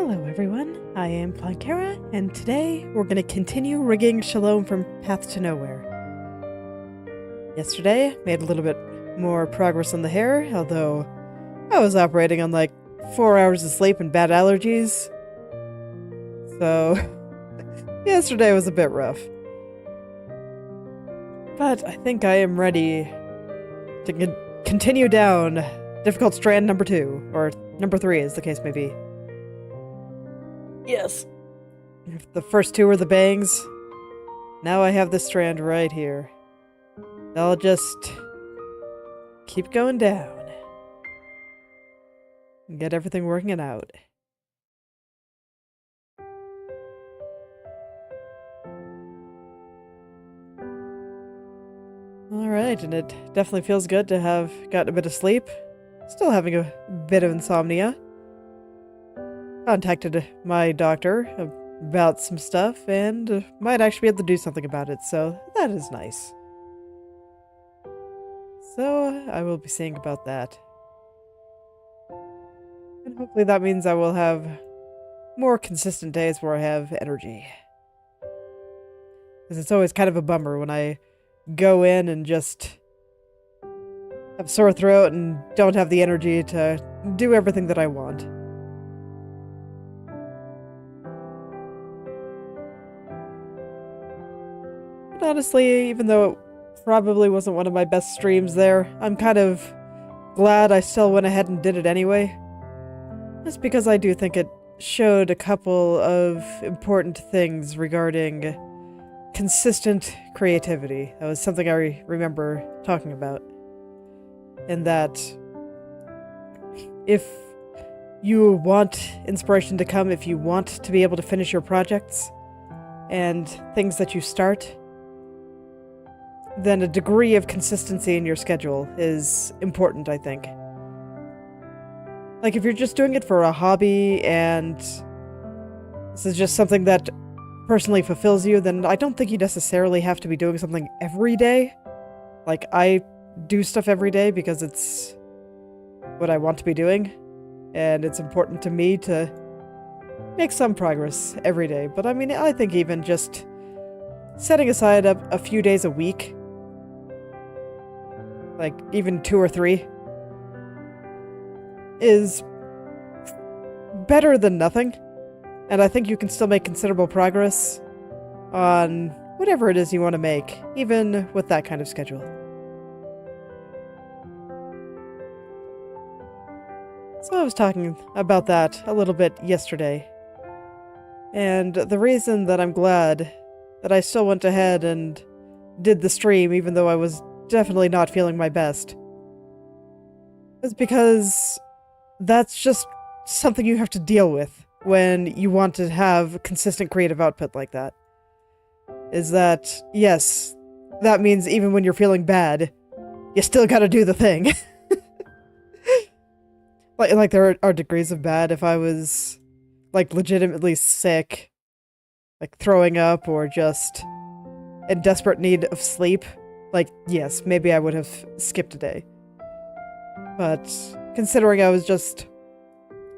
Hello everyone, I am Plankara, and today we're going to continue rigging Shalom from Path to Nowhere. Yesterday, made a little bit more progress on the hair, although I was operating on like 4 hours of sleep and bad allergies. So, yesterday was a bit rough. But I think I am ready to continue down difficult strand number 2, or number 3 as the case may be. Yes. If the first 2 were the bangs, now I have this strand right here. I'll just keep going down and get everything working out. Alright, and it definitely feels good to have gotten a bit of sleep. Still having a bit of insomnia. Contacted my doctor about some stuff and might actually be able to do something about it, so that is nice. So I will be seeing about that. And hopefully that means I will have more consistent days where I have energy. Because it's always kind of a bummer when I go in and just have sore throat and don't have the energy to do everything that I want. But honestly, even though it probably wasn't one of my best streams there, I'm kind of glad I still went ahead and did it anyway. Just because I do think it showed a couple of important things regarding consistent creativity. That was something I remember talking about. And that if you want inspiration to come, if you want to be able to finish your projects and things that you start, then a degree of consistency in your schedule is important, I think. Like, if you're just doing it for a hobby and this is just something that personally fulfills you, then I don't think you necessarily have to be doing something every day. Like, I do stuff every day because it's what I want to be doing, and it's important to me to make some progress every day. But I mean, I think even just setting aside a few days a week, like even 2 or 3, is better than nothing. And I think you can still make considerable progress on whatever it is you want to make, even with that kind of schedule. So I was talking about that a little bit yesterday. And the reason that I'm glad that I still went ahead and did the stream, even though I was definitely not feeling my best, is because that's just something you have to deal with when you want to have consistent creative output like that. Is that, yes, that means even when you're feeling bad, you still gotta do the thing. Like there are degrees of bad. If I was, like, legitimately sick, like throwing up or just in desperate need of sleep, like, yes, maybe I would have skipped a day. But considering I was just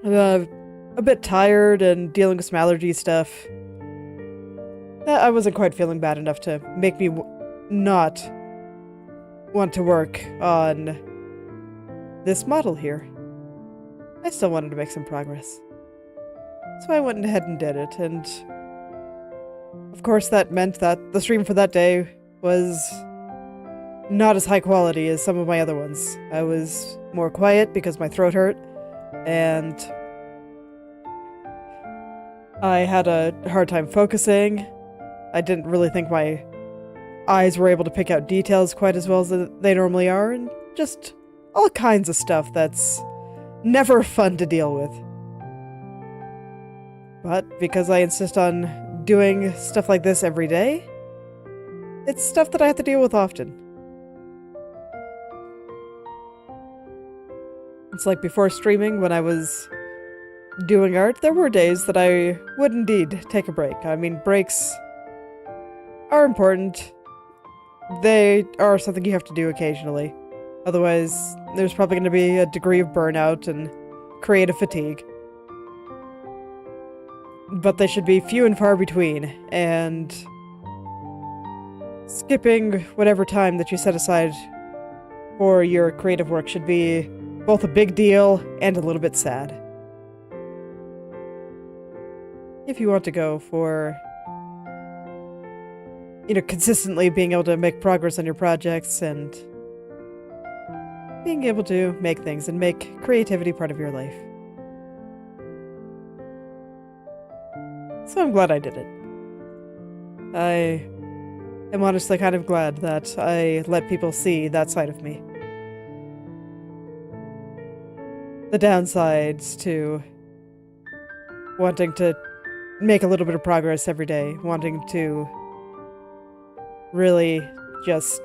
a bit tired and dealing with some allergy stuff, I wasn't quite feeling bad enough to make me not want to work on this model here. I still wanted to make some progress. So I went ahead and did it, and of course that meant that the stream for that day was not as high quality as some of my other ones. I was more quiet because my throat hurt, and I had a hard time focusing. I didn't really think my eyes were able to pick out details quite as well as they normally are, and just all kinds of stuff that's never fun to deal with. But because I insist on doing stuff like this every day, it's stuff that I have to deal with often. It's like before streaming, when I was doing art, there were days that I would indeed take a break. I mean, breaks are important. They are something you have to do occasionally. Otherwise, there's probably going to be a degree of burnout and creative fatigue. but they should be few and far between, and skipping whatever time that you set aside for your creative work should be both a big deal and a little bit sad. If you want to go for, consistently being able to make progress on your projects and being able to make things and make creativity part of your life. So I'm glad I did it. I am honestly kind of glad that I let people see that side of me. The downsides to wanting to make a little bit of progress every day, wanting to really just,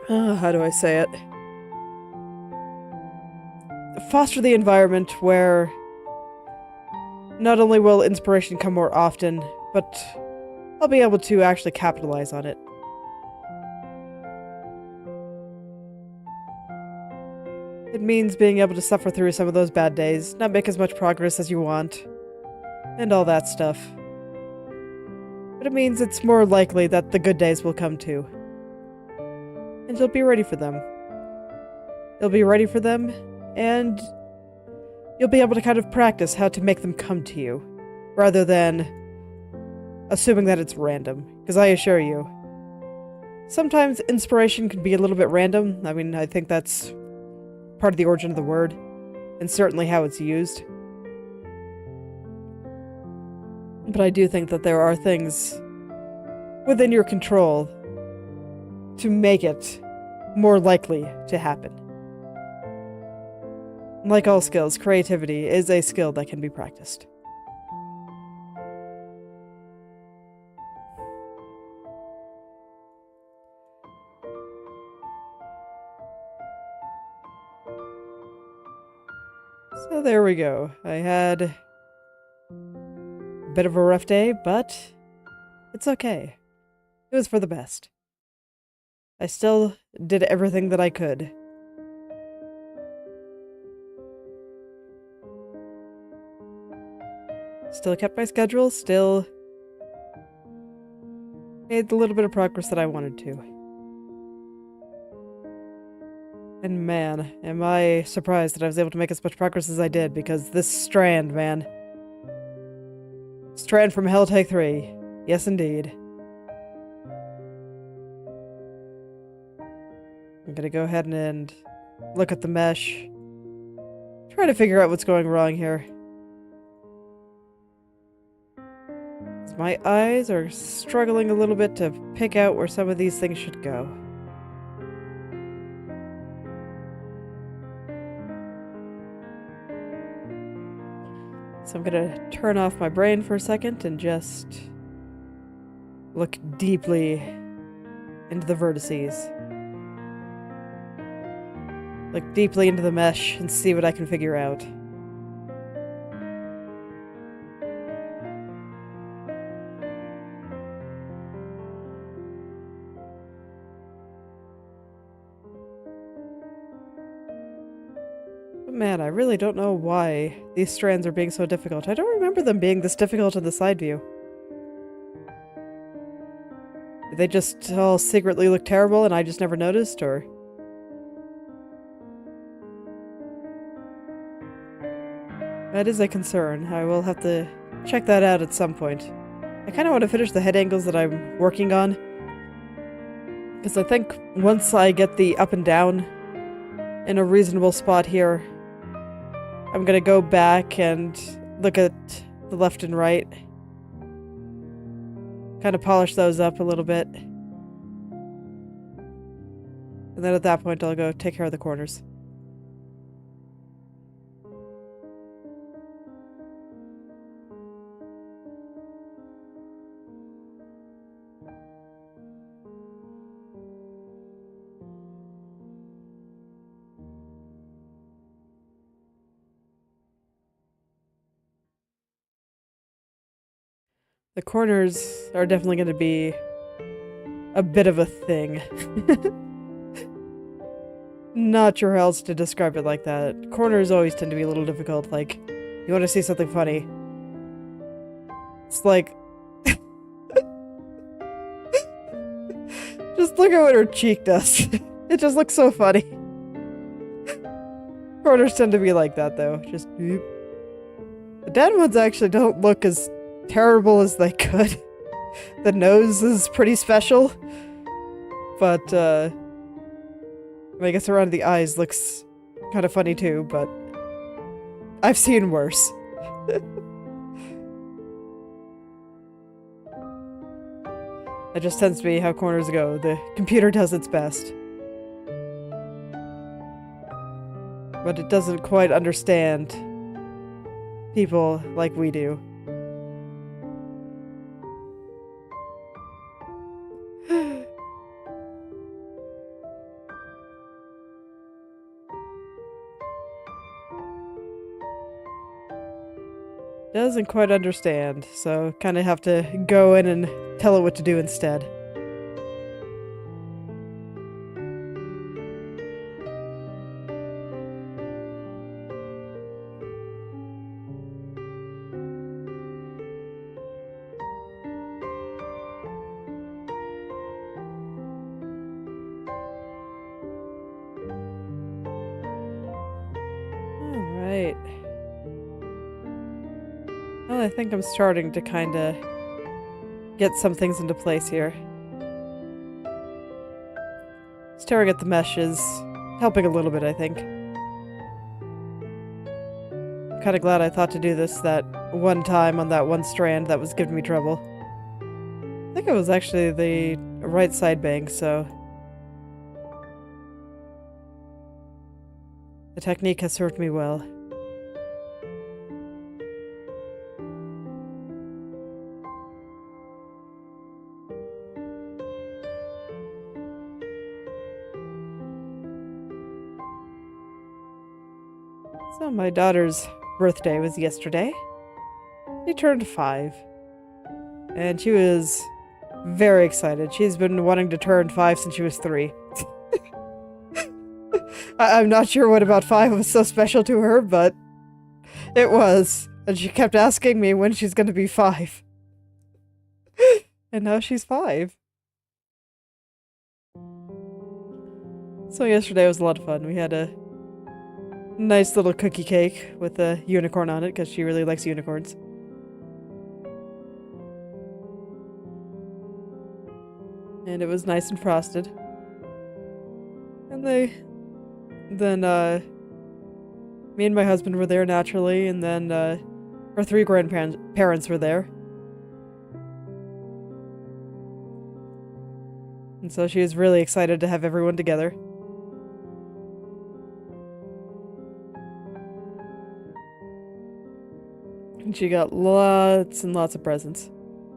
how do I say it? Foster the environment where not only will inspiration come more often, but I'll be able to actually capitalize on it. It means being able to suffer through some of those bad days, not make as much progress as you want, and all that stuff. But it means it's more likely that the good days will come too. And you'll be ready for them. You'll be ready for them, and you'll be able to kind of practice how to make them come to you, rather than assuming that it's random. Because I assure you, sometimes inspiration can be a little bit random. I mean, I think that's part of the origin of the word, and certainly how it's used. But I do think that there are things within your control to make it more likely to happen. Like all skills, creativity is a skill that can be practiced. So there we go. I had a bit of a rough day, but it's okay. It was for the best. I still did everything that I could. Still kept my schedule, still made the little bit of progress that I wanted to. And man, am I surprised that I was able to make as much progress as I did, because this strand, man. Strand from Hell Take 3. Yes, indeed. I'm gonna go ahead and look at the mesh. Try to figure out what's going wrong here. My eyes are struggling a little bit to pick out where some of these things should go. So I'm gonna turn off my brain for a second and just look deeply into the vertices. Look deeply into the mesh and see what I can figure out. Man, I really don't know why these strands are being so difficult. I don't remember them being this difficult in the side view. Did they just all secretly look terrible and I just never noticed, or? That is a concern. I will have to check that out at some point. I kind of want to finish the head angles that I'm working on, because I think once I get the up and down in a reasonable spot here, I'm gonna go back and look at the left and right. Kind of polish those up a little bit. And then at that point I'll go take care of the corners. The corners are definitely going to be a bit of a thing. Not sure how else to describe it like that. Corners always tend to be a little difficult. Like, you want to see something funny, It's like... Just look at what her cheek does. It just looks so funny. Corners tend to be like that, though. Just... Boop. The dead ones actually don't look as terrible as they could. The nose is pretty special. But, I guess around the eyes looks kind of funny too, but I've seen worse. It just tends to be how corners go. The computer does its best. But it doesn't quite understand people like we do. Doesn't quite understand, so kind of have to go in and tell it what to do instead. Alright. Well, I think I'm starting to kind of get some things into place here. Staring at the mesh is helping a little bit, I think. I'm kind of glad I thought to do this that one time on that one strand that was giving me trouble. I think it was actually the right side bank, so... The technique has served me well. So my daughter's birthday was yesterday. She turned 5. And she was very excited. She's been wanting to turn 5 since she was 3. I'm not sure what about 5 was so special to her, but it was. And she kept asking me when she's going to be 5. And now she's 5. So yesterday was a lot of fun. We had a nice little cookie cake with a unicorn on it because she really likes unicorns. And it was nice and frosted. And then me and my husband were there naturally, and then our 3 grandparents were there. And so she was really excited to have everyone together. And she got lots and lots of presents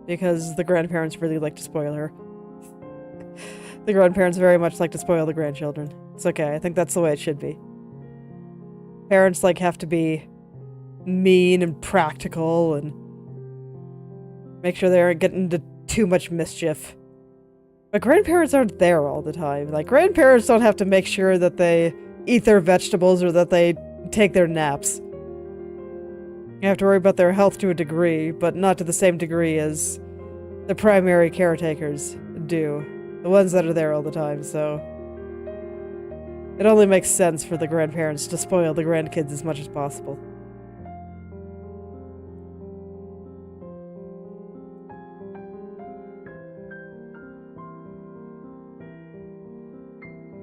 because the grandparents really like to spoil her. The grandparents very much like to spoil the grandchildren. It's okay, I think that's the way it should be. Parents have to be mean and practical and make sure they aren't getting into too much mischief. But grandparents aren't there all the time. Grandparents don't have to make sure that they eat their vegetables or that they take their naps. You have to worry about their health to a degree, but not to the same degree as the primary caretakers do. The ones that are there all the time, so... It only makes sense for the grandparents to spoil the grandkids as much as possible.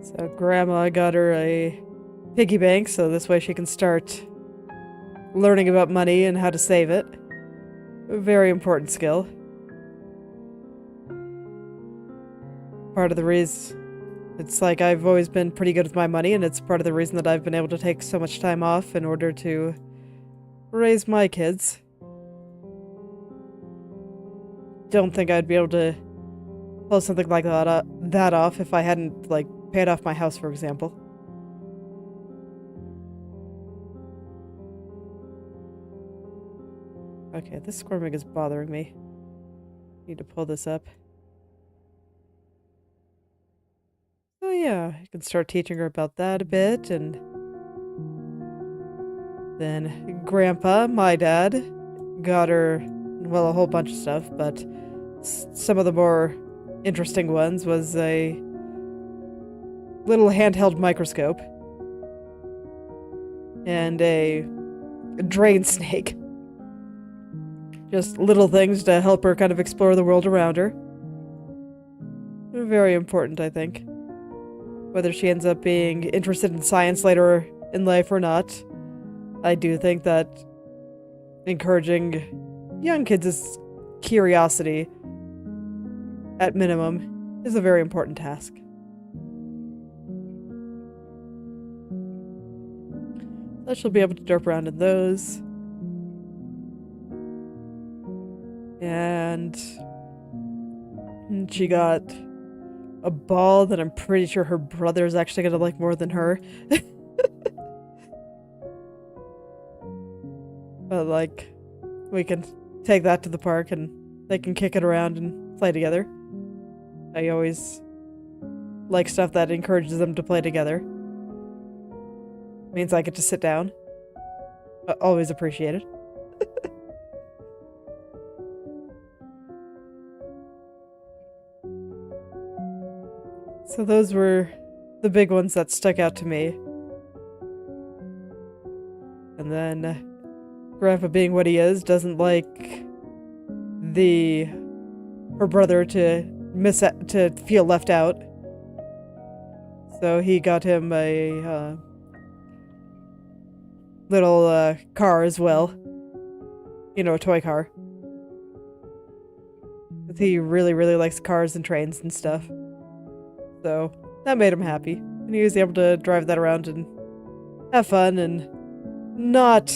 So Grandma got her a piggy bank, so this way she can start learning about money and how to save it. A very important skill. Part of the reason... It's I've always been pretty good with my money, and it's part of the reason that I've been able to take so much time off in order to raise my kids. Don't think I'd be able to pull something like that off if I hadn't, paid off my house, for example. Okay, this squirming is bothering me. Need to pull this up. Oh yeah, I can start teaching her about that a bit, and then Grandpa, my dad, got her well, a whole bunch of stuff, but some of the more interesting ones was a little handheld microscope and a drain snake. Just little things to help her kind of explore the world around her. Very important, I think. Whether she ends up being interested in science later in life or not, I do think that encouraging young kids' curiosity, at minimum, is a very important task. So she'll be able to derp around in those. And she got a ball that I'm pretty sure her brother is actually gonna like more than her. But, like, we can take that to the park and they can kick it around and play together. I always like stuff that encourages them to play together. Means I get to sit down. Always appreciate it. So those were the big ones that stuck out to me. And then Grandpa, being what he is, doesn't like her brother to feel left out. So he got him a little car as well. You know, a toy car. He really, really likes cars and trains and stuff. So that made him happy. And he was able to drive that around and have fun and not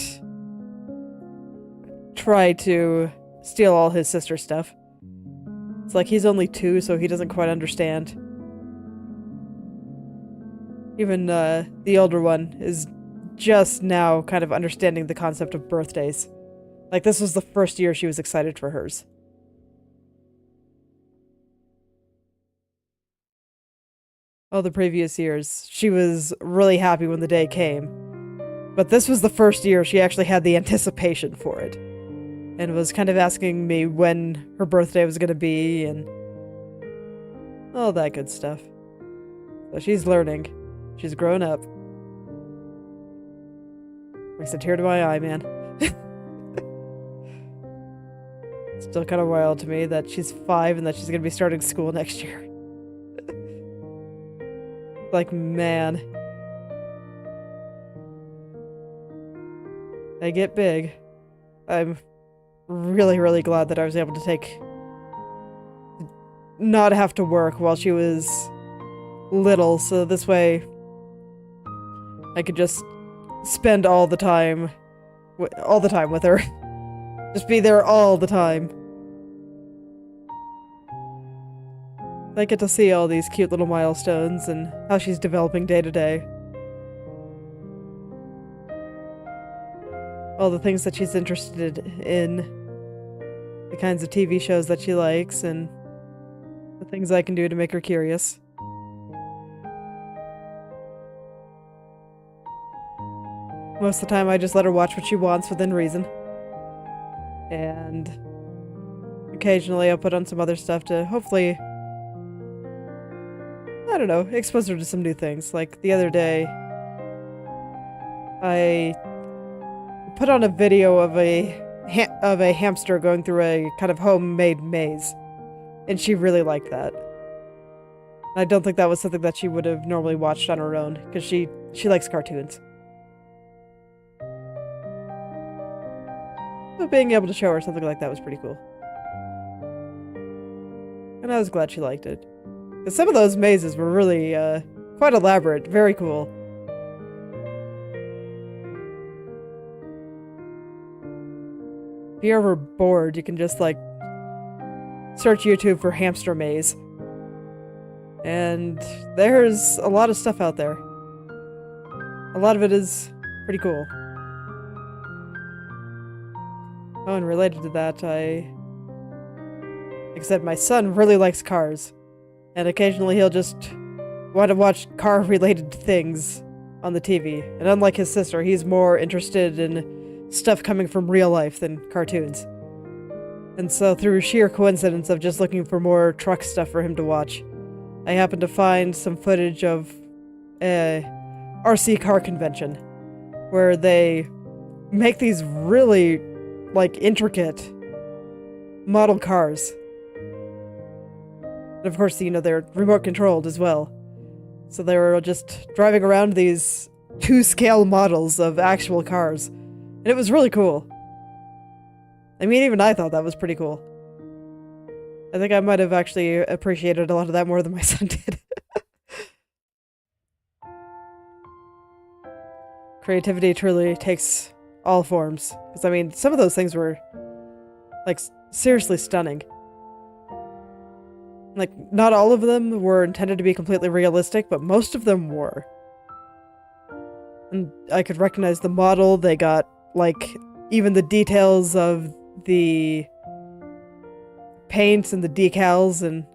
try to steal all his sister's stuff. It's like he's only 2, so he doesn't quite understand. Even the older one is just now kind of understanding the concept of birthdays. Like, this was the first year she was excited for hers. All the previous years, she was really happy when the day came. But this was the first year she actually had the anticipation for it. And was kind of asking me when her birthday was going to be and all that good stuff. So she's learning. She's grown up. Brings a tear to my eye, man. Still kind of wild to me that she's 5 and that she's going to be starting school next year. Like, man. They get big. I'm really, really glad that I was able to not have to work while she was little, so this way I could just spend all the time with her. Just be there all the time. I get to see all these cute little milestones and how she's developing day to day. All the things that she's interested in. The kinds of TV shows that she likes and the things I can do to make her curious. Most of the time I just let her watch what she wants within reason. And occasionally I'll put on some other stuff to hopefully, I don't know, expose her to some new things. Like the other day, I put on a video of a hamster going through a kind of homemade maze, and she really liked that. I don't think that was something that she would have normally watched on her own, because she likes cartoons. But being able to show her something like that was pretty cool. And I was glad she liked it. Because some of those mazes were really quite elaborate, very cool. If you're ever bored, you can just, like, search YouTube for hamster maze. And there's a lot of stuff out there. A lot of it is pretty cool. Oh, and related to that, like I said, my son really likes cars. And occasionally he'll just want to watch car-related things on the TV. And unlike his sister, he's more interested in stuff coming from real life than cartoons. And so through sheer coincidence of just looking for more truck stuff for him to watch, I happened to find some footage of a RC car convention where they make these really, like, intricate model cars. And of course, you know, they're remote controlled as well. So they were just driving around these 2-scale models of actual cars. And it was really cool. I mean, even I thought that was pretty cool. I think I might have actually appreciated a lot of that more than my son did. Creativity truly takes all forms. Because, I mean, some of those things were, like, seriously stunning. Like, not all of them were intended to be completely realistic, but most of them were. And I could recognize the model. They got, like, even the details of the paints and the decals and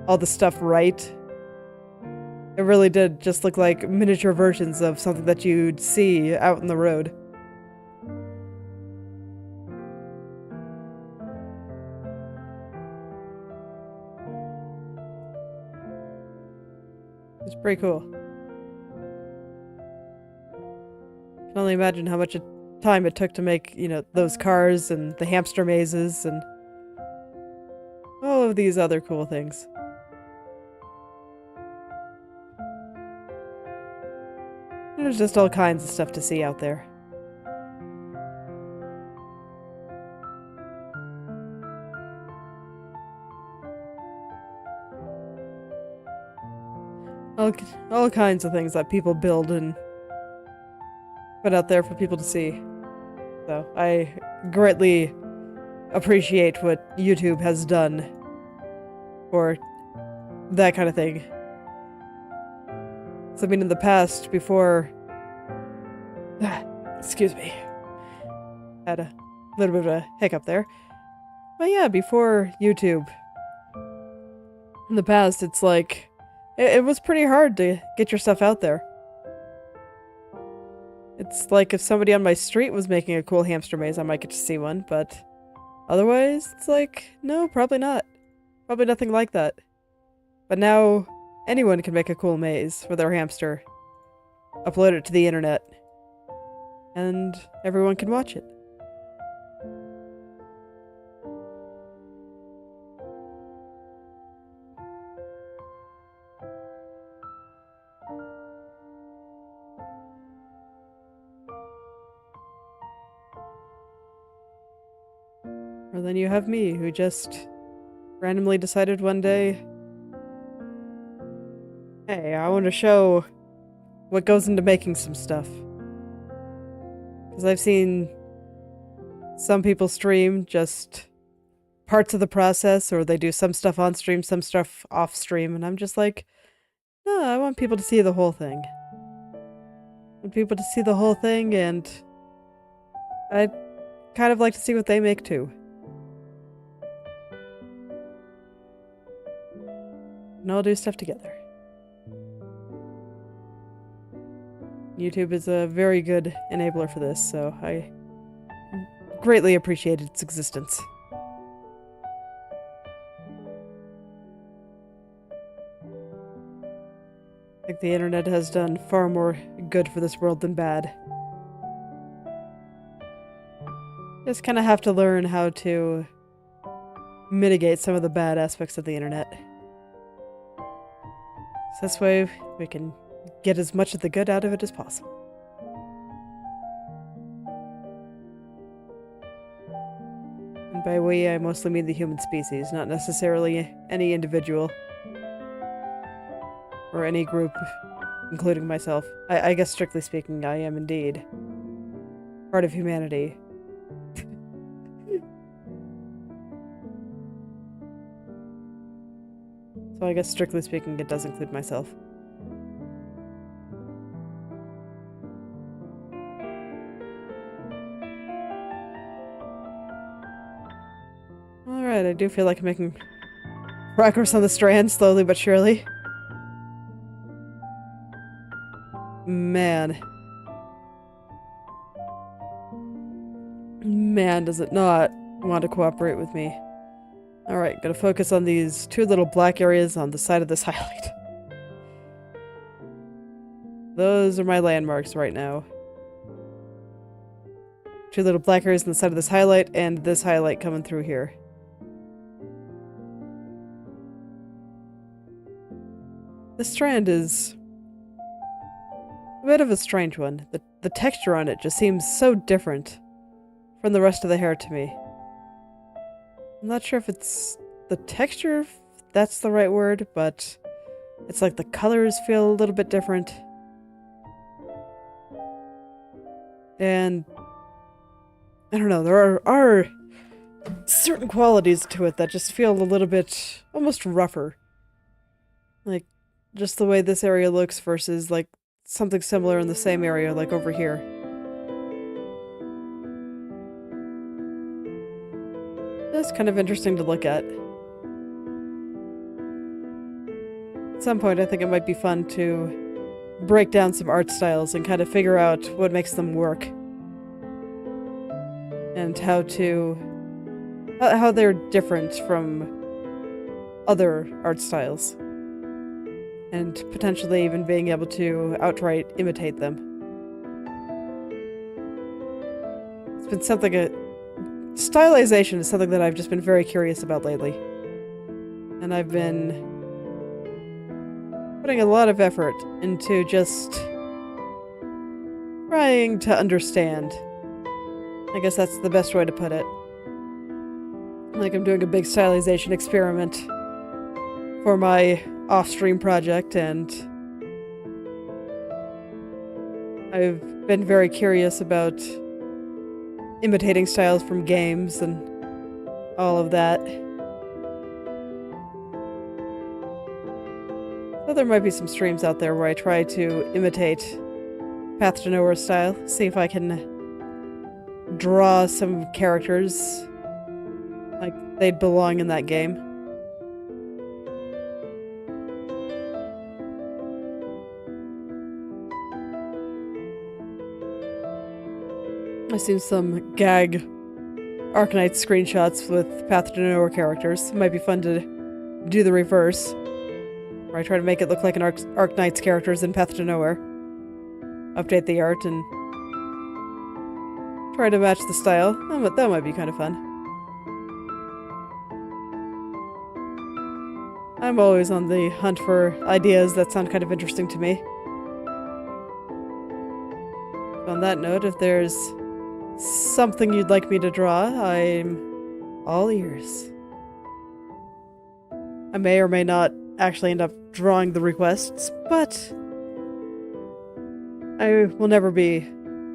all the stuff right. It really did just look like miniature versions of something that you'd see out in the road. It's pretty cool. I can only imagine how much time it took to make, you know, those cars and the hamster mazes and all of these other cool things. There's just all kinds of stuff to see out there. All kinds of things that people build and put out there for people to see. So I greatly appreciate what YouTube has done for that kind of thing. So, I mean, in the past, before... excuse me. Had a little bit of a hiccup there. But yeah, before YouTube, in the past, it's like... It was pretty hard to get your stuff out there. It's like if somebody on my street was making a cool hamster maze, I might get to see one, but otherwise, it's like, no, probably not. Probably nothing like that. But now, anyone can make a cool maze with their hamster, upload it to the internet, and everyone can watch it. Or then you have me, who just randomly decided one day, hey, I want to show what goes into making some stuff. Because I've seen some people stream just parts of the process, or they do some stuff on stream, some stuff off stream, and I'm just like, no, I want people to see the whole thing. I want people to see the whole thing, and I'd kind of like to see what they make too. And all do stuff together. YouTube is a very good enabler for this, so I greatly appreciate its existence. I think the internet has done far more good for this world than bad. Just kind of have to learn how to mitigate some of the bad aspects of the internet. So this way we can get as much of the good out of it as possible. And by we, I mostly mean the human species, not necessarily any individual. Or any group, including myself. I guess strictly speaking, I am indeed part of humanity. So I guess strictly speaking, it does include myself. Alright, I do feel like I'm making progress on the strand, slowly but surely. Man. Man, does it not want to cooperate with me. Alright, gonna focus on these two little black areas on the side of this highlight. Those are my landmarks right now. Two little black areas on the side of this highlight, and this highlight coming through here. This strand is a bit of a strange one. The texture on it just seems so different from the rest of the hair to me. I'm not sure if it's the texture, if that's the right word, but it's like the colors feel a little bit different. And I don't know, there are certain qualities to it that just feel a little bit almost rougher. Like, just the way this area looks versus, like, something similar in the same area, like over here. That's kind of interesting to look at. At some point, I think it might be fun to break down some art styles and kind of figure out what makes them work. And how they're different from other art styles. And potentially even being able to outright imitate them. It's been something, stylization is something that I've just been very curious about lately. And I've been putting a lot of effort into just trying to understand. I guess that's the best way to put it. Like I'm doing a big stylization experiment for my off-stream project, and I've been very curious about imitating styles from games and all of that. So there might be some streams out there where I try to imitate Path to Nowhere style, see if I can draw some characters like they'd belong in that game. I've seen some gag Arknight screenshots with Path to Nowhere characters. It might be fun to do the reverse, where I try to make it look like an Arknight's characters in Path to Nowhere. Update the art and try to match the style. That might be kind of fun. I'm always on the hunt for ideas that sound kind of interesting to me. On that note, if there's something you'd like me to draw, I'm all ears. I may or may not actually end up drawing the requests, but I will never be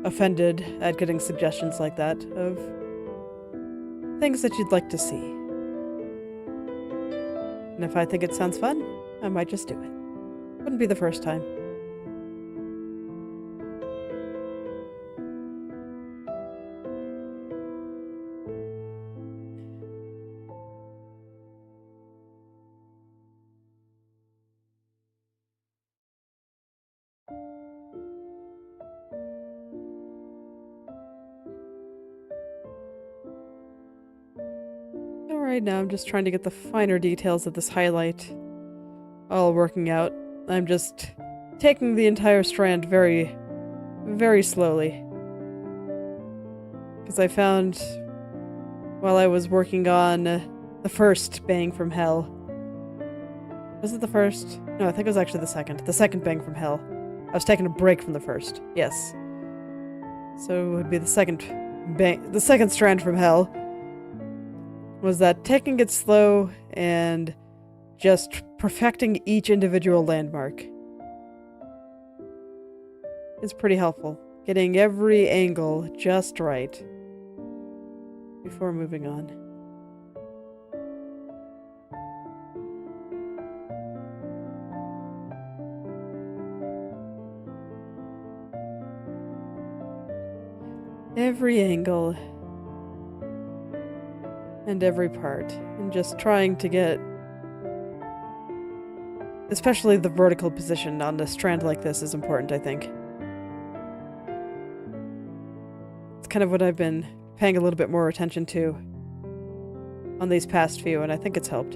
offended at getting suggestions like that of things that you'd like to see. And if I think it sounds fun, I might just do it. Wouldn't be the first time. Right now I'm just trying to get the finer details of this highlight all working out. I'm just taking the entire strand very, very slowly. Because I found while I was working on the first Bang from Hell. Was it the first? No, I think it was actually the second. The second Bang from Hell. I was taking a break from the first. Yes. So it would be the second strand from Hell. Was that taking it slow and just perfecting each individual landmark is pretty helpful. Getting every angle just right before moving on. Every angle and every part, and just trying to get, especially the vertical position on a strand like this is important, I think. It's kind of what I've been paying a little bit more attention to on these past few, and I think it's helped.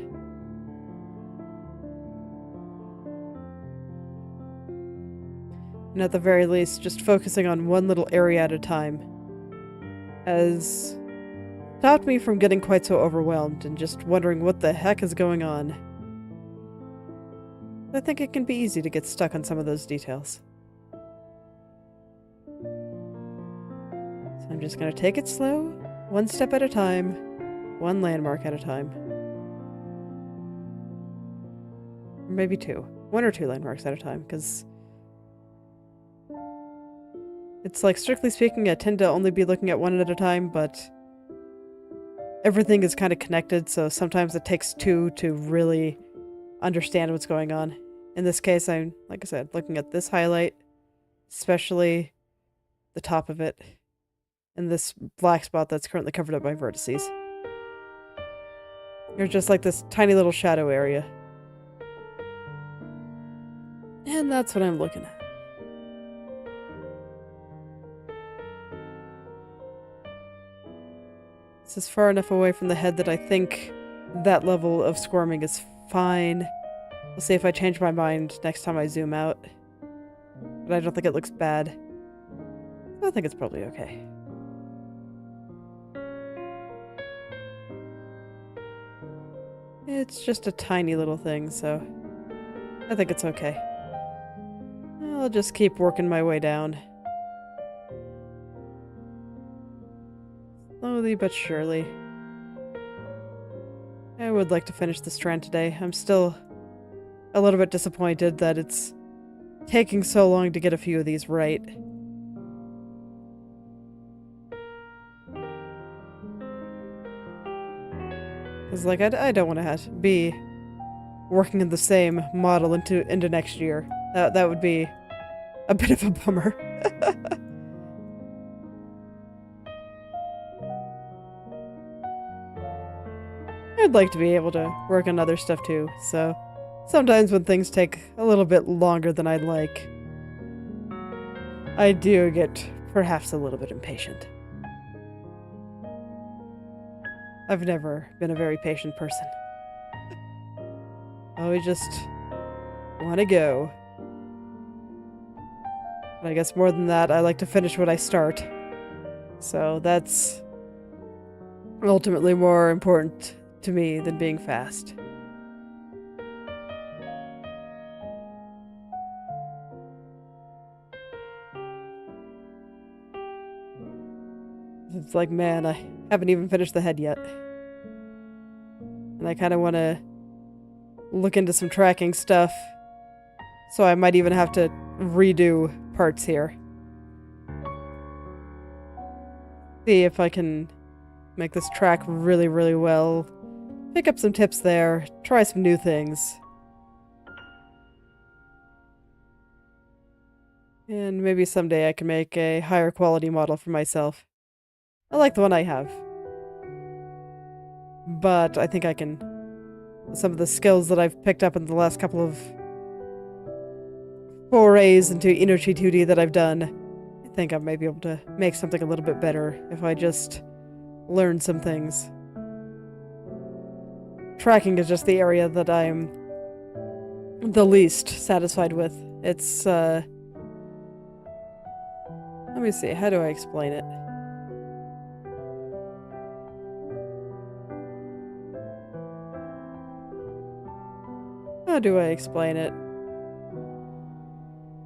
And at the very least, just focusing on one little area at a time has stopped me from getting quite so overwhelmed and just wondering what the heck is going on. I think it can be easy to get stuck on some of those details. So I'm just going to take it slow, one step at a time, one landmark at a time. Or maybe two. One or two landmarks at a time, because it's like, strictly speaking, I tend to only be looking at one at a time, but everything is kind of connected, so sometimes it takes two to really understand what's going on. In this case, I'm, like I said, looking at this highlight, especially the top of it, and this black spot that's currently covered up by vertices. There's just like this tiny little shadow area. And that's what I'm looking at. This is far enough away from the head that I think that level of squirming is fine. We'll see if I change my mind next time I zoom out. But I don't think it looks bad. I think it's probably okay. It's just a tiny little thing, so I think it's okay. I'll just keep working my way down. Slowly but surely. I would like to finish the strand today. I'm still a little bit disappointed that it's taking so long to get a few of these right. Because, like, I don't want to have to be working in the same model into next year. That would be a bit of a bummer. I'd like to be able to work on other stuff too, so sometimes when things take a little bit longer than I'd like, I do get perhaps a little bit impatient. I've never been a very patient person. I always just want to go. But I guess more than that, I like to finish what I start. So that's ultimately more important to me than being fast. It's like, man, I haven't even finished the head yet. And I kind of want to look into some tracking stuff. So I might even have to redo parts here. See if I can make this track really, really well. Pick up some tips there. Try some new things. And maybe someday I can make a higher quality model for myself. I like the one I have. But I think I can... Some of the skills that I've picked up in the last couple of forays into Inochi2D that I've done, I think I might be able to make something a little bit better if I just learn some things. Tracking is just the area that I'm the least satisfied with. It's, let me see, how do I explain it? How do I explain it?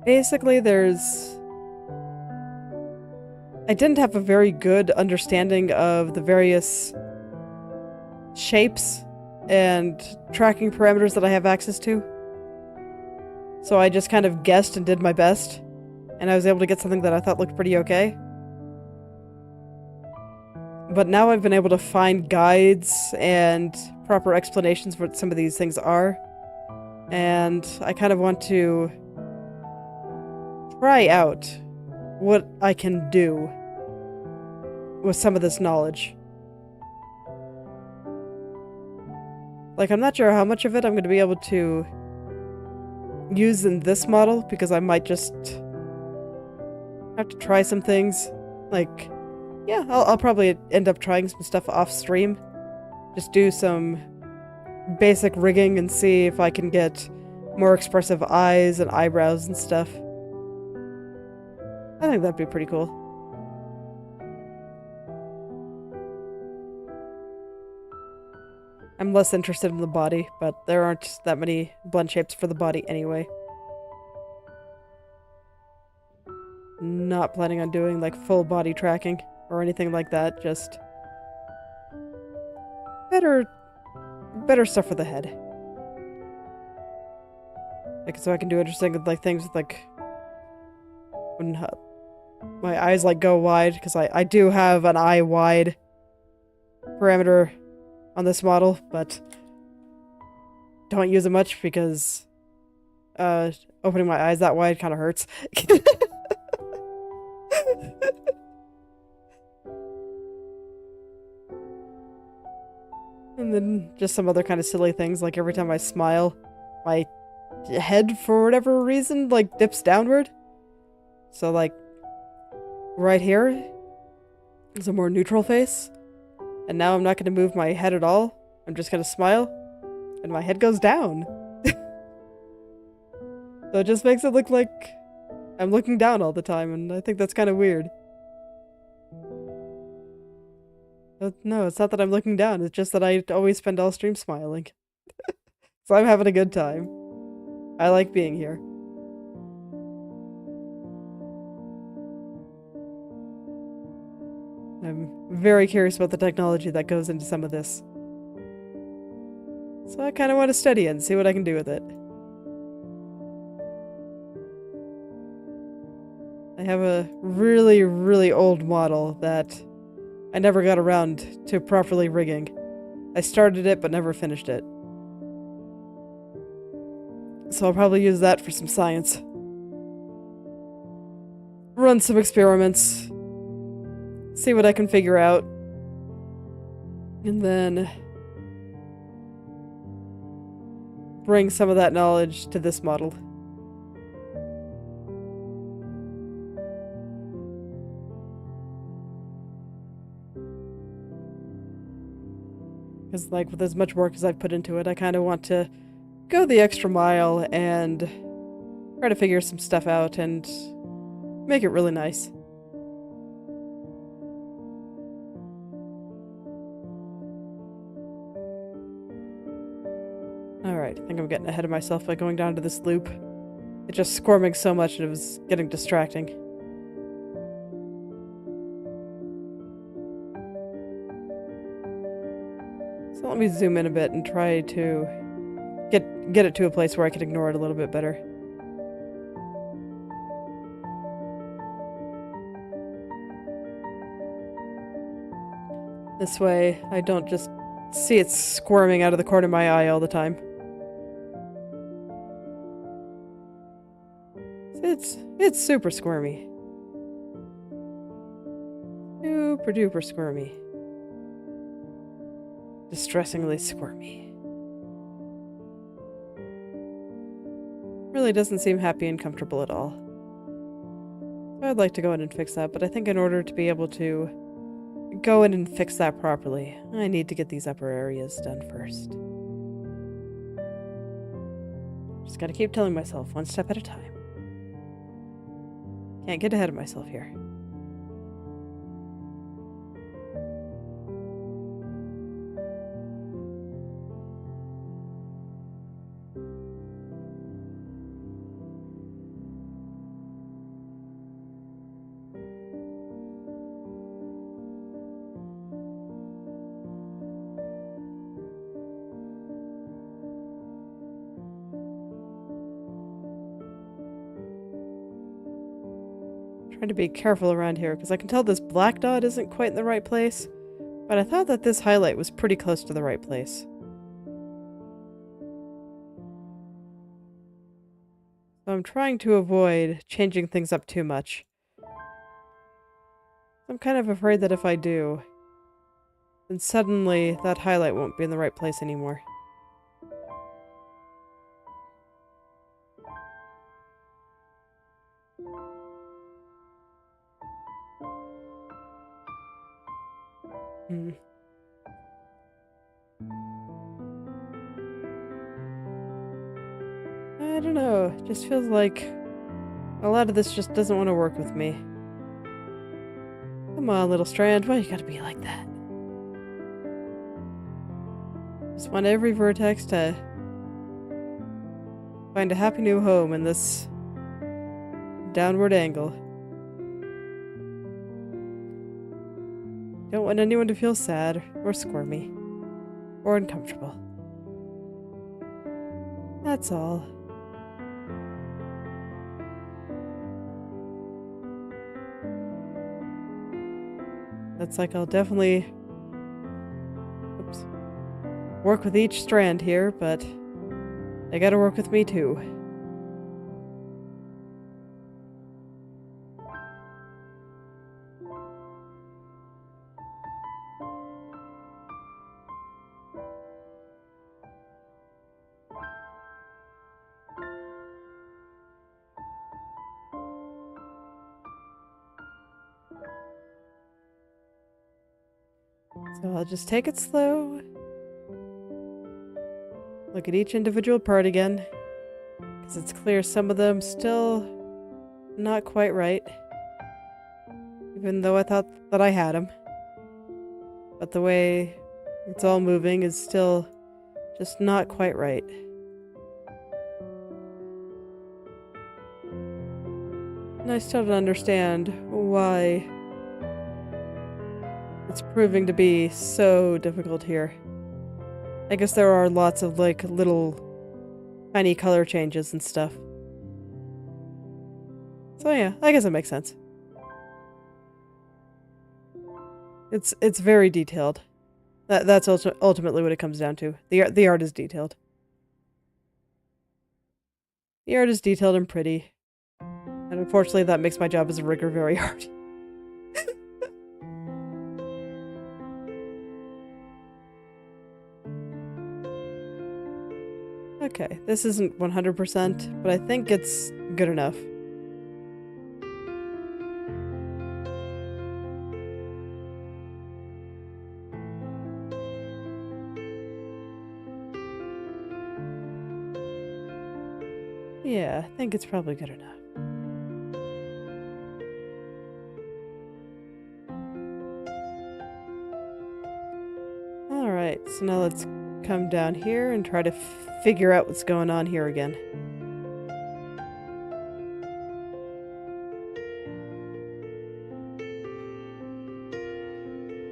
Basically, I didn't have a very good understanding of the various shapes and tracking parameters that I have access to. So I just kind of guessed and did my best, and I was able to get something that I thought looked pretty okay. But now I've been able to find guides and proper explanations for what some of these things are, and I kind of want to try out what I can do with some of this knowledge. Like, I'm not sure how much of it I'm going to be able to use in this model, because I might just have to try some things. Like, yeah, I'll probably end up trying some stuff off stream. just do some basic rigging and see if I can get more expressive eyes and eyebrows and stuff. I think that'd be pretty cool. I'm less interested in the body, but there aren't that many blend shapes for the body anyway. Not planning on doing like full body tracking or anything like that, just better stuff for the head. Like, so I can do interesting like things with like when my eyes like go wide, because I do have an eye wide parameter on this model, but don't use it much because opening my eyes that wide kind of hurts. And then just some other kind of silly things, like every time I smile, my head, for whatever reason, like dips downward. So like right here is a more neutral face. And now I'm not going to move my head at all. I'm just going to smile. And my head goes down. So it just makes it look like I'm looking down all the time. And I think that's kind of weird. But no, it's not that I'm looking down. It's just that I always spend all stream smiling. So I'm having a good time. I like being here. I'm very curious about the technology that goes into some of this. So I kind of want to study it and see what I can do with it. I have a really, really old model that I never got around to properly rigging. I started it but never finished it. So I'll probably use that for some science. Run some experiments. See what I can figure out. And then bring some of that knowledge to this model. Because like with as much work as I've put into it, I kind of want to go the extra mile and try to figure some stuff out and make it really nice. Alright, I think I'm getting ahead of myself by going down to this loop. It's just squirming so much and it was getting distracting. So let me zoom in a bit and try to get it to a place where I can ignore it a little bit better. This way, I don't just see it squirming out of the corner of my eye all the time. It's super squirmy. Super duper squirmy. Distressingly squirmy. Really doesn't seem happy and comfortable at all. So I'd like to go in and fix that, but I think in order to be able to go in and fix that properly, I need to get these upper areas done first. Just gotta keep telling myself, one step at a time. Can't get ahead of myself here. Trying to be careful around here, because I can tell this black dot isn't quite in the right place, but I thought that this highlight was pretty close to the right place. So I'm trying to avoid changing things up too much. I'm kind of afraid that if I do, then suddenly that highlight won't be in the right place anymore. don't know. It just feels like a lot of this just doesn't want to work with me. Come on, little strand. Why you gotta be like that? Just want every vertex to find a happy new home in this downward angle. Don't want anyone to feel sad or squirmy or uncomfortable. That's all. That's like I'll definitely work with each strand here, but they gotta work with me too. So I'll just take it slow. Look at each individual part again, because it's clear some of them still not quite right, even though I thought that I had them. But the way it's all moving is still just not quite right. And I still don't understand why it's proving to be so difficult here. I guess there are lots of, like, little tiny color changes and stuff. So yeah, I guess it makes sense. It's very detailed. That's ultimately what it comes down to. The art is detailed. The art is detailed and pretty. And unfortunately that makes my job as a rigger very hard. Okay, this isn't 100%, but I think it's good enough. Yeah, I think it's probably good enough. Alright, so now let's come down here and try to figure out what's going on here again.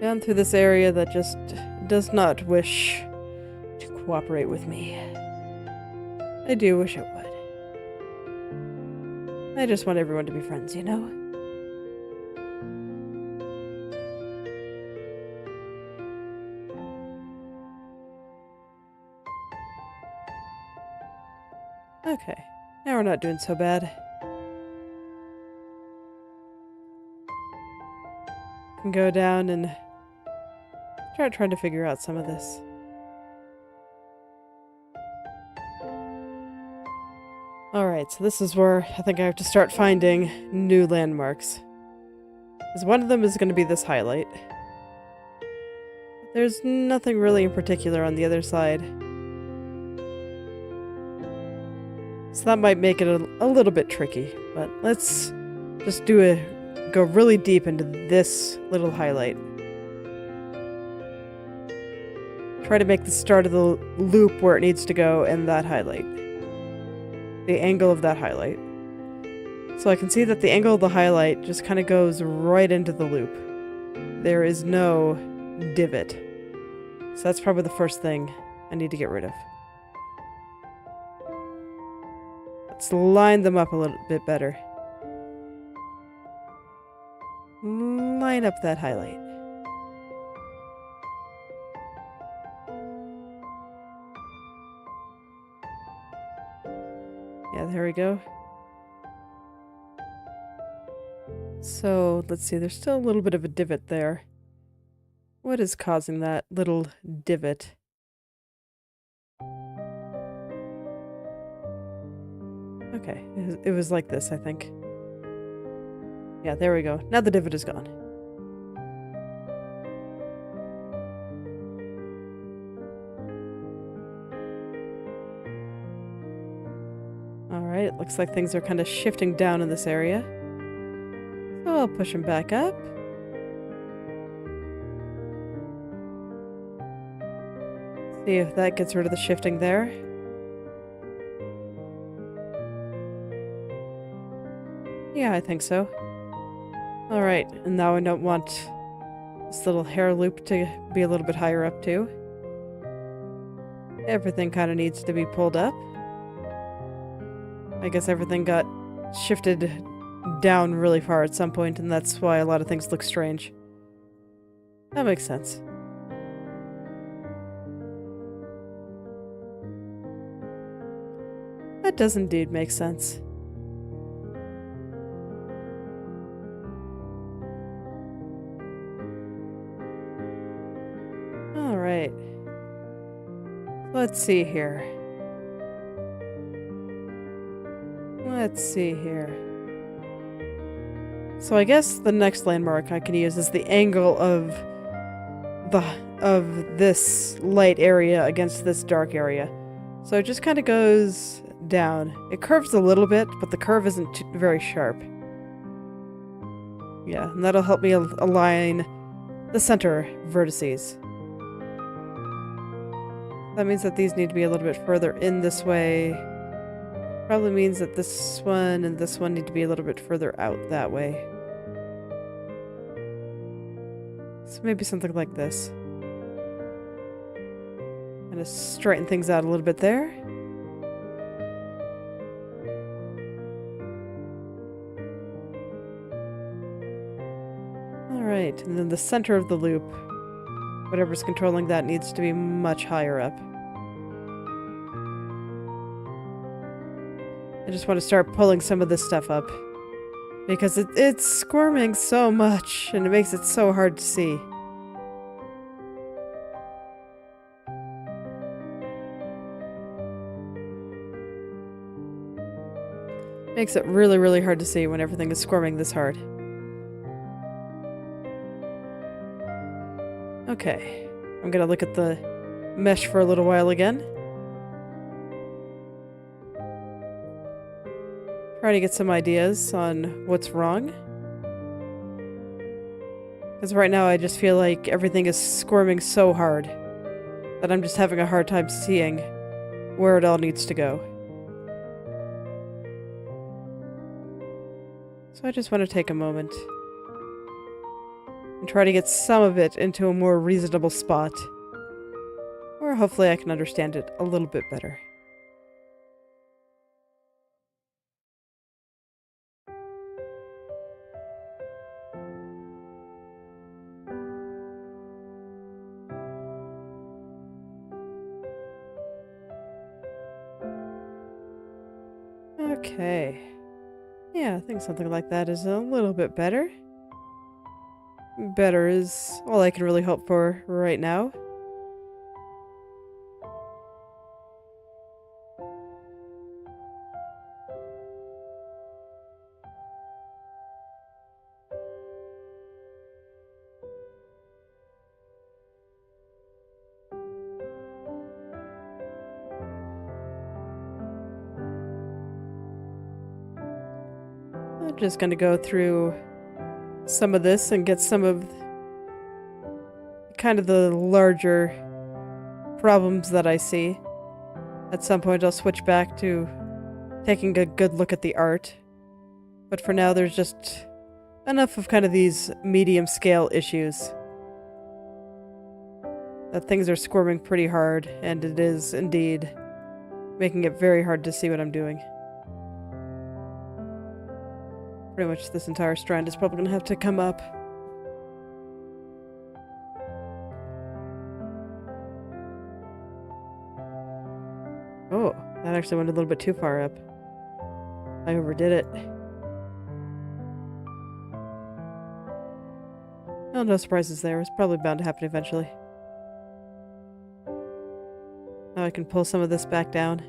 Down through this area that just does not wish to cooperate with me. I do wish it would. I just want everyone to be friends, you know? Okay, now we're not doing so bad. Can go down and start trying to figure out some of this. Alright, so this is where I think I have to start finding new landmarks. Because one of them is going to be this highlight. There's nothing really in particular on the other side. So that might make it a little bit tricky, but let's just go really deep into this little highlight. Try to make the start of the loop where it needs to go in that highlight. The angle of that highlight. So I can see that the angle of the highlight just kind of goes right into the loop. There is no divot. So that's probably the first thing I need to get rid of. Let's line them up a little bit better. Line up that highlight. Yeah, there we go. So, let's see, there's still a little bit of a divot there. What is causing that little divot? Okay, it was like this, I think. Yeah, there we go. Now the divot is gone. Alright, looks like things are kind of shifting down in this area. So I'll push them back up. See if that gets rid of the shifting there. Yeah, I think so. Alright, and now I don't want this little hair loop to be a little bit higher up too. Everything kind of needs to be pulled up. I guess everything got shifted down really far at some point, and that's why a lot of things look strange. That makes sense. That does indeed make sense. Alright. Let's see here. So I guess the next landmark I can use is the angle of this light area against this dark area. So it just kind of goes down. It curves a little bit, but the curve isn't very sharp. Yeah, and that'll help me align the center vertices. That means that these need to be a little bit further in this way. Probably means that this one and this one need to be a little bit further out that way. So maybe something like this. Kind of straighten things out a little bit there. Alright, and then the center of the loop, whatever's controlling that, needs to be much higher up. I just want to start pulling some of this stuff up. Because it's squirming so much, and it makes it so hard to see. Makes it really, really hard to see when everything is squirming this hard. Okay, I'm gonna look at the mesh for a little while again. Try to get some ideas on what's wrong. Because right now I just feel like everything is squirming so hard that I'm just having a hard time seeing where it all needs to go. So I just want to take a moment and try to get some of it into a more reasonable spot, where hopefully I can understand it a little bit better. Okay. Yeah, I think something like that is a little bit better. Better is all I can really hope for right now. I'm just gonna go through some of this and get some of kind of the larger problems that I see. At some point I'll switch back to taking a good look at the art. But for now there's just enough of kind of these medium scale issues. That things are squirming pretty hard, and it is indeed making it very hard to see what I'm doing. Pretty much this entire strand is probably going to have to come up. Oh, that actually went a little bit too far up. I overdid it. Oh, no surprises there. It's probably bound to happen eventually. Now I can pull some of this back down.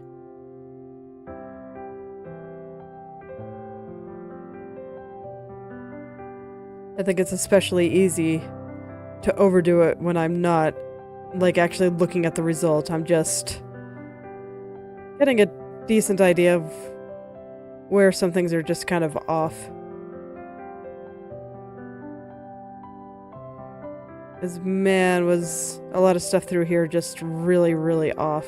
I think it's especially easy to overdo it when I'm not, like, actually looking at the result. I'm just getting a decent idea of where some things are just kind of off. As man, was a lot of stuff through here just really, really off.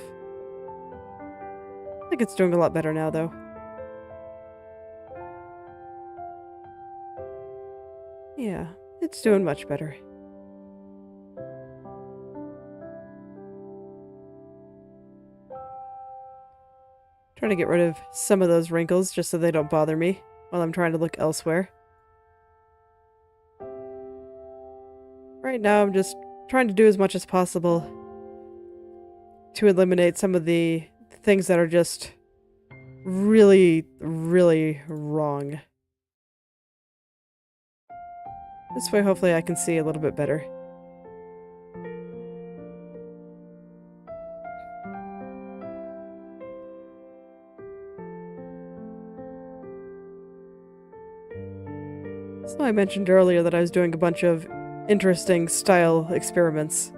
I think it's doing a lot better now, though. Yeah, it's doing much better. Trying to get rid of some of those wrinkles just so they don't bother me while I'm trying to look elsewhere. Right now I'm just trying to do as much as possible to eliminate some of the things that are just really, really wrong. This way hopefully I can see a little bit better. So I mentioned earlier that I was doing a bunch of interesting style experiments.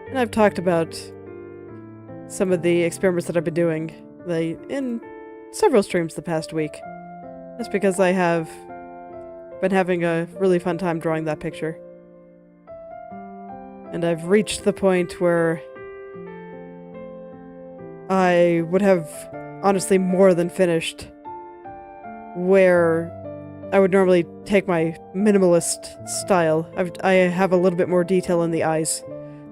And I've talked about some of the experiments that I've been doing in several streams the past week. That's because I have been having a really fun time drawing that picture. And I've reached the point where I would have honestly more than finished where I would normally take my minimalist style. I have a little bit more detail in the eyes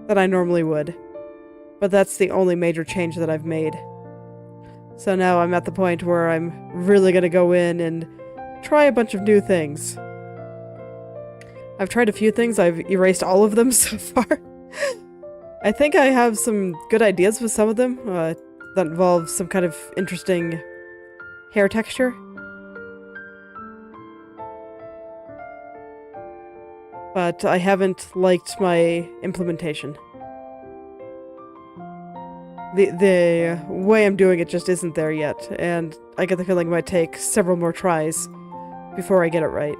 than I normally would. But that's the only major change that I've made. So now I'm at the point where I'm really going to go in and try a bunch of new things. I've tried a few things. I've erased all of them so far. I think I have some good ideas with some of them that involve some kind of interesting hair texture. But I haven't liked my implementation. The way I'm doing it just isn't there yet, and I get the feeling it might take several more tries before I get it right.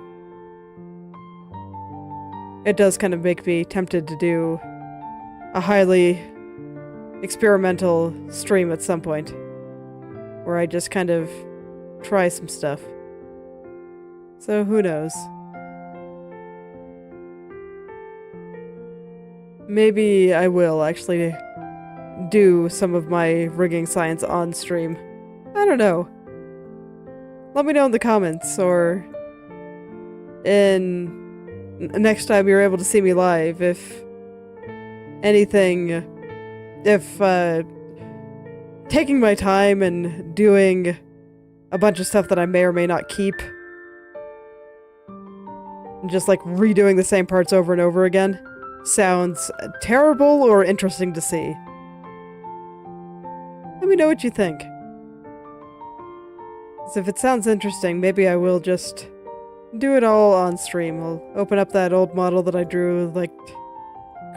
It does kind of make me tempted to do a highly experimental stream at some point, where I just kind of try some stuff. So who knows? Maybe I will actually do some of my rigging science on stream. I don't know. Let me know in the comments, or next time you're able to see me live, if taking my time and doing a bunch of stuff that I may or may not keep, and just like redoing the same parts over and over again, sounds terrible or interesting to see. Let me know what you think. So if it sounds interesting, maybe I will just do it all on stream. I'll open up that old model that I drew, like,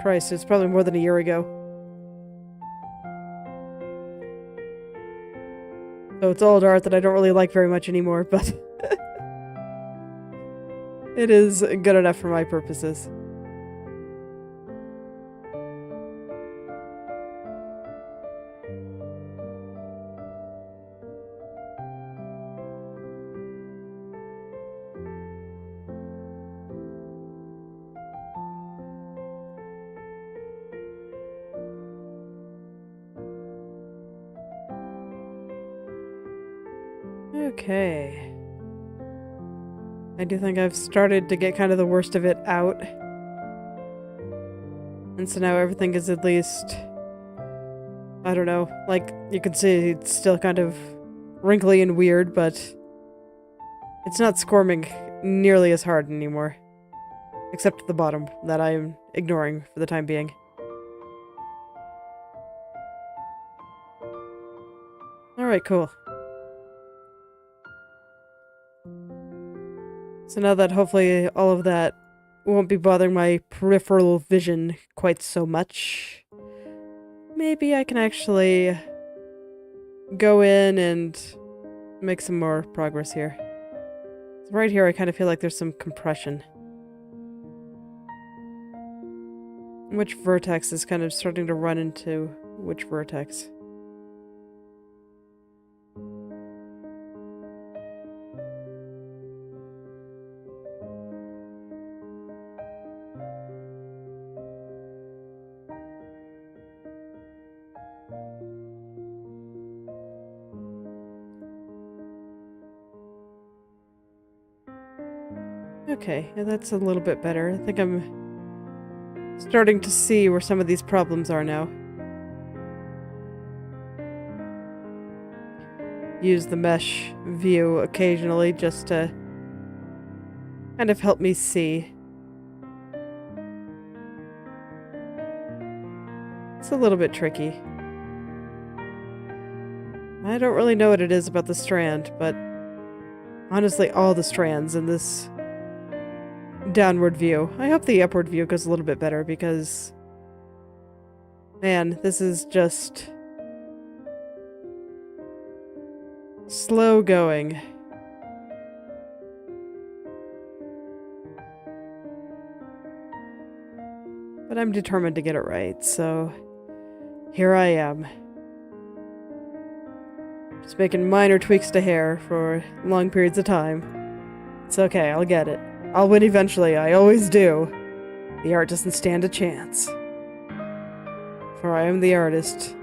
Christ, it's probably more than a year ago. So it's old art that I don't really like very much anymore, but it is good enough for my purposes. Okay. I do think I've started to get kind of the worst of it out. And so now everything is at least, I don't know, like you can see it's still kind of wrinkly and weird, but it's not squirming nearly as hard anymore. Except at the bottom, that I'm ignoring for the time being. Alright, cool. So now that hopefully all of that won't be bothering my peripheral vision quite so much, maybe I can actually go in and make some more progress here. So right here I kind of feel like there's some compression. Which vertex is kind of starting to run into which vertex? Okay, yeah, that's a little bit better. I think I'm starting to see where some of these problems are now. Use the mesh view occasionally just to kind of help me see. It's a little bit tricky. I don't really know what it is about the strand, but honestly, all the strands in this downward view. I hope the upward view goes a little bit better because, man, this is just slow going. But I'm determined to get it right, so here I am. Just making minor tweaks to hair for long periods of time. It's okay, I'll get it. I'll win eventually, I always do. The art doesn't stand a chance. For I am the artist.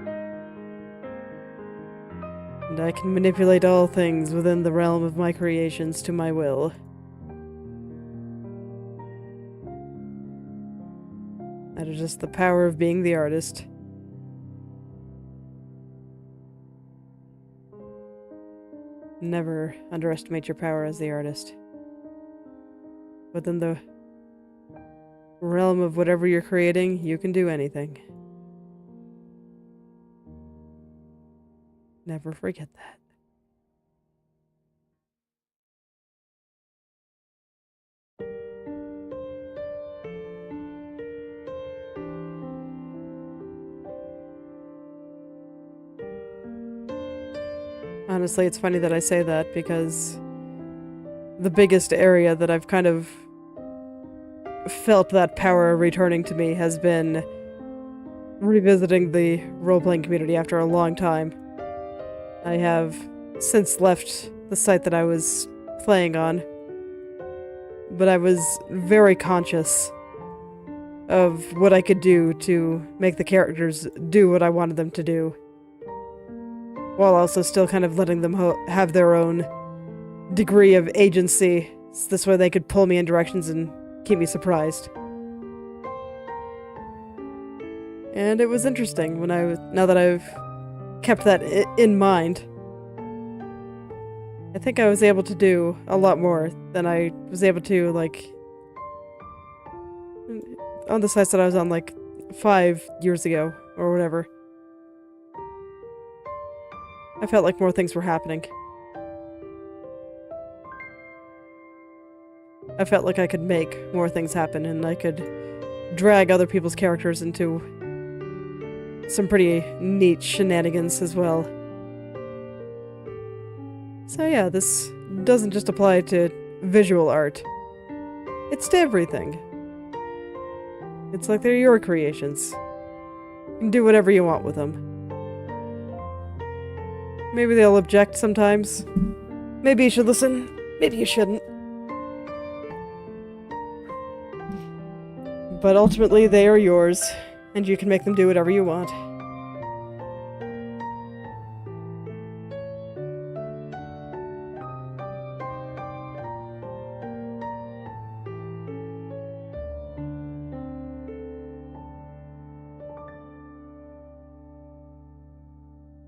And I can manipulate all things within the realm of my creations to my will. That is just the power of being the artist. Never underestimate your power as the artist. Within the realm of whatever you're creating, you can do anything. Never forget that. Honestly, it's funny that I say that because the biggest area that I've kind of felt that power returning to me has been revisiting the role-playing community after a long time. I have since left the site that I was playing on, but I was very conscious of what I could do to make the characters do what I wanted them to do, while also still kind of letting them have their own degree of agency, so this way they could pull me in directions and keep me surprised. And it was interesting when now that I've kept that in mind. I think I was able to do a lot more than I was able to, like, on the sites that I was on, like, 5 years ago, or whatever. I felt like more things were happening. I felt like I could make more things happen, and I could drag other people's characters into some pretty neat shenanigans as well. So yeah, this doesn't just apply to visual art. It's to everything. It's like they're your creations. You can do whatever you want with them. Maybe they'll object sometimes. Maybe you should listen. Maybe you shouldn't. But ultimately, they are yours, and you can make them do whatever you want.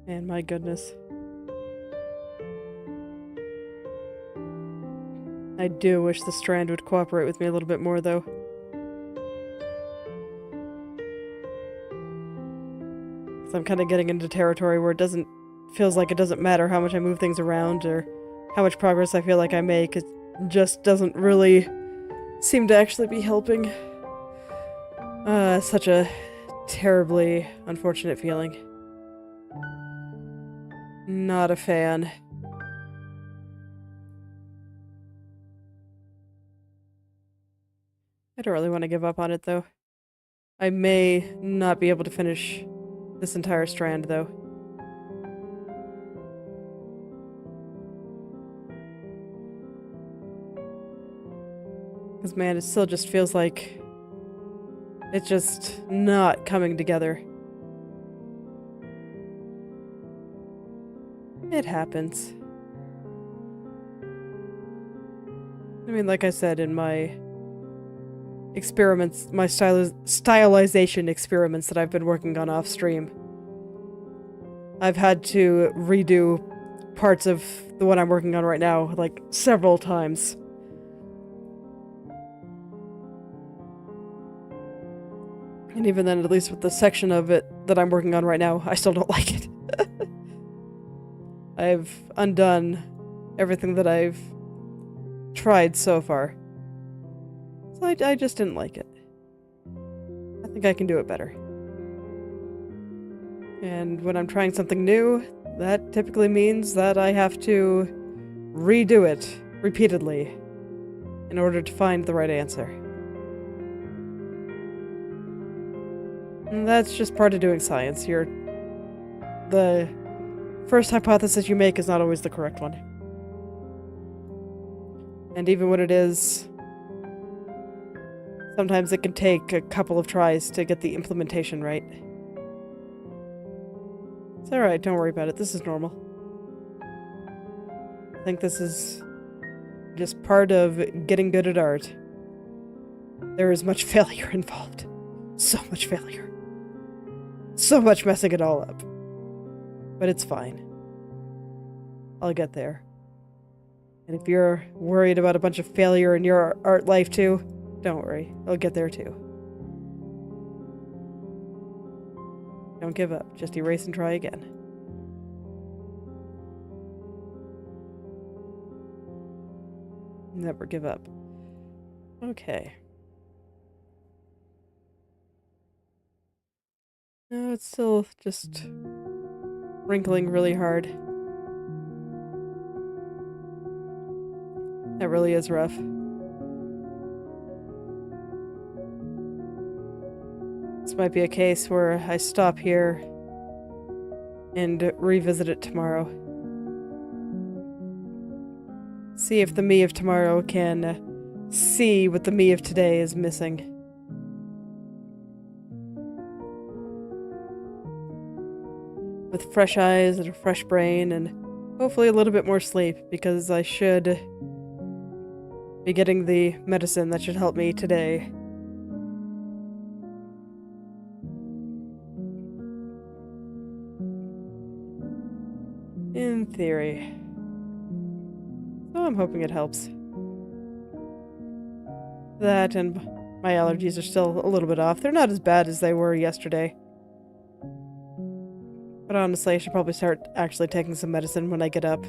And my goodness. I do wish the Strand would cooperate with me a little bit more, though. So I'm kind of getting into territory where feels like it doesn't matter how much I move things around or how much progress I feel like I make. It just doesn't really seem to actually be helping. Such a terribly unfortunate feeling. Not a fan. I don't really want to give up on it, though. I may not be able to finish this entire strand, though. Because, man, it still just feels like it's just not coming together. It happens. I mean, like I said, in my experiments, my stylization experiments that I've been working on off stream, I've had to redo parts of the one I'm working on right now, like, several times. And even then, at least with the section of it that I'm working on right now, I still don't like it. I've undone everything that I've tried so far. So I just didn't like it. I think I can do it better. And when I'm trying something new, that typically means that I have to redo it repeatedly in order to find the right answer. And that's just part of doing science. The first hypothesis you make is not always the correct one. And even when it is, sometimes it can take a couple of tries to get the implementation right. It's alright, don't worry about it. This is normal. I think this is just part of getting good at art. There is much failure involved. So much failure. So much messing it all up. But it's fine. I'll get there. And if you're worried about a bunch of failure in your art life too, don't worry. I'll get there too. Don't give up. Just erase and try again. Never give up. Okay. No, it's still just wrinkling really hard. That really is rough. This might be a case where I stop here and revisit it tomorrow. See if the me of tomorrow can see what the me of today is missing. With fresh eyes and a fresh brain and hopefully a little bit more sleep, because I should be getting the medicine that should help me today. In theory. So I'm hoping it helps. That and my allergies are still a little bit off. They're not as bad as they were yesterday. But honestly, I should probably start actually taking some medicine when I get up.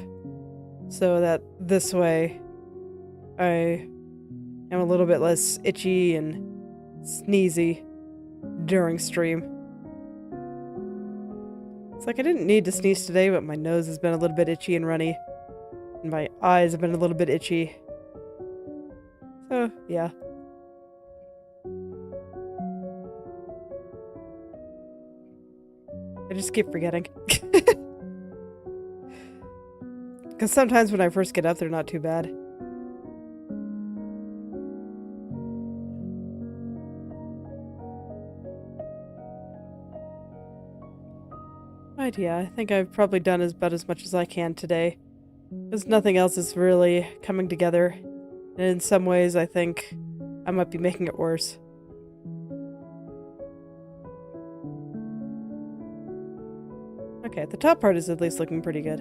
So that this way, I am a little bit less itchy and sneezy during stream. It's like I didn't need to sneeze today, but my nose has been a little bit itchy and runny. And my eyes have been a little bit itchy. So, yeah. I just keep forgetting. Because sometimes when I first get up, they're not too bad. But yeah, I think I've probably done about as much as I can today. Because nothing else is really coming together. And in some ways, I think I might be making it worse. Okay, the top part is at least looking pretty good.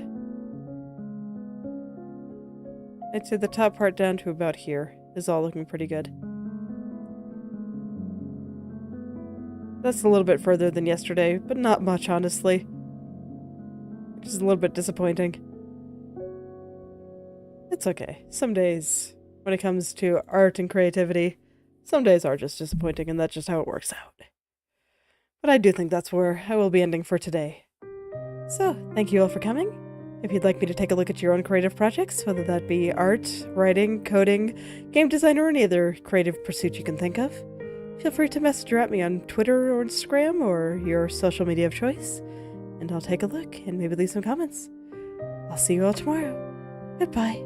I'd say the top part down to about here is all looking pretty good. That's a little bit further than yesterday, but not much, honestly. Which is a little bit disappointing. It's okay. Some days, when it comes to art and creativity, some days are just disappointing, and that's just how it works out. But I do think that's where I will be ending for today. So, thank you all for coming. If you'd like me to take a look at your own creative projects, whether that be art, writing, coding, game design, or any other creative pursuit you can think of, feel free to message or at me on Twitter or Instagram or your social media of choice, and I'll take a look and maybe leave some comments. I'll see you all tomorrow. Goodbye.